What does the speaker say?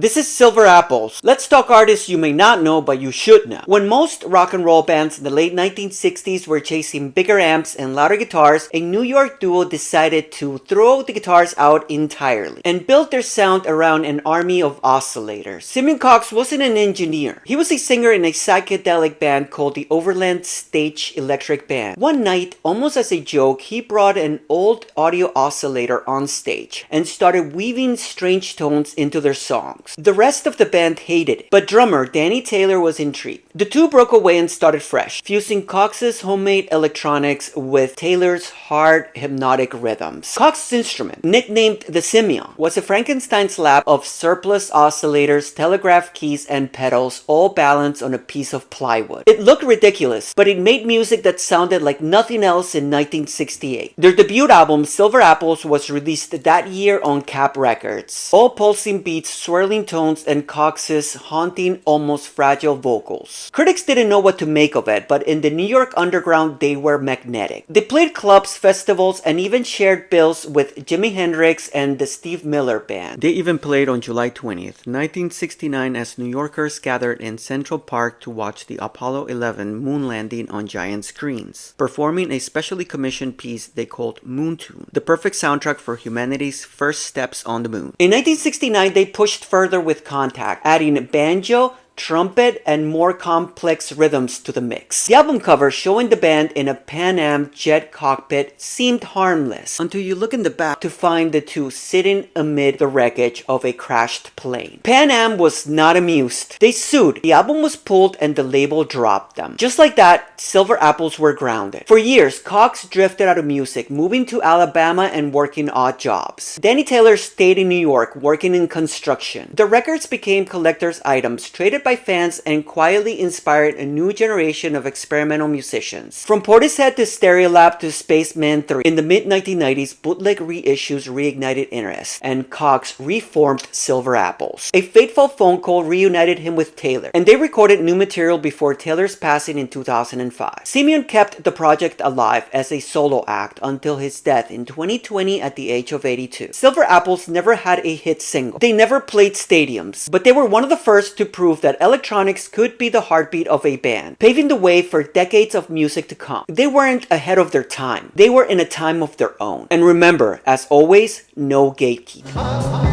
This is Silver Apples. Let's talk artists you may not know but you should know. When most rock and roll bands in the late 1960s were chasing bigger amps and louder guitars, a New York duo decided to throw the guitars out entirely and build their sound around an army of oscillators. Simeon Cox wasn't an engineer. He was a singer in a psychedelic band called the Overland Stage Electric Band. One night, almost as a joke, he brought an old audio oscillator on stage and started weaving strange tones into their songs. The rest of the band hated it, but drummer Danny Taylor was intrigued. The two broke away and started fresh, fusing Cox's homemade electronics with Taylor's hard, hypnotic rhythms. Cox's instrument, nicknamed the Simeon, was a Frankenstein's lab of surplus oscillators, telegraph keys, and pedals, all balanced on a piece of plywood. It looked ridiculous, but it made music that sounded like nothing else in 1968. Their debut album, Silver Apples, was released that year on Cap Records. All pulsing beats, swirling tones, and Cox's haunting, almost fragile vocals. Critics didn't know what to make of it, but in the New York underground, they were magnetic. They played clubs, festivals, and even shared bills with Jimi Hendrix and the Steve Miller Band. They even played on July 20th, 1969 as New Yorkers gathered in Central Park to watch the Apollo 11 moon landing on giant screens, performing a specially commissioned piece they called Moon Tune, the perfect soundtrack for humanity's first steps on the moon. In 1969, they pushed further with Contact, adding banjo, trumpet, and more complex rhythms to the mix. The album cover showing the band in a Pan Am jet cockpit seemed harmless until you look in the back to find the two sitting amid the wreckage of a crashed plane. Pan Am was not amused. They sued. The album was pulled and the label dropped them. Just like that, Silver Apples were grounded. For years, Cox drifted out of music, moving to Alabama and working odd jobs. Danny Taylor stayed in New York, working in construction. The records became collector's items, traded by fans, and quietly inspired a new generation of experimental musicians. From Portishead to Stereolab to Spaceman 3, in the mid-1990s, bootleg reissues reignited interest, and Cox reformed Silver Apples. A fateful phone call reunited him with Taylor, and they recorded new material before Taylor's passing in 2005. Simeon kept the project alive as a solo act until his death in 2020 at the age of 82. Silver Apples never had a hit single. They never played stadiums, but they were one of the first to prove that electronics could be the heartbeat of a band, paving the way for decades of music to come. They weren't ahead of their time. They were in a time of their own. And remember, as always, no gatekeeping.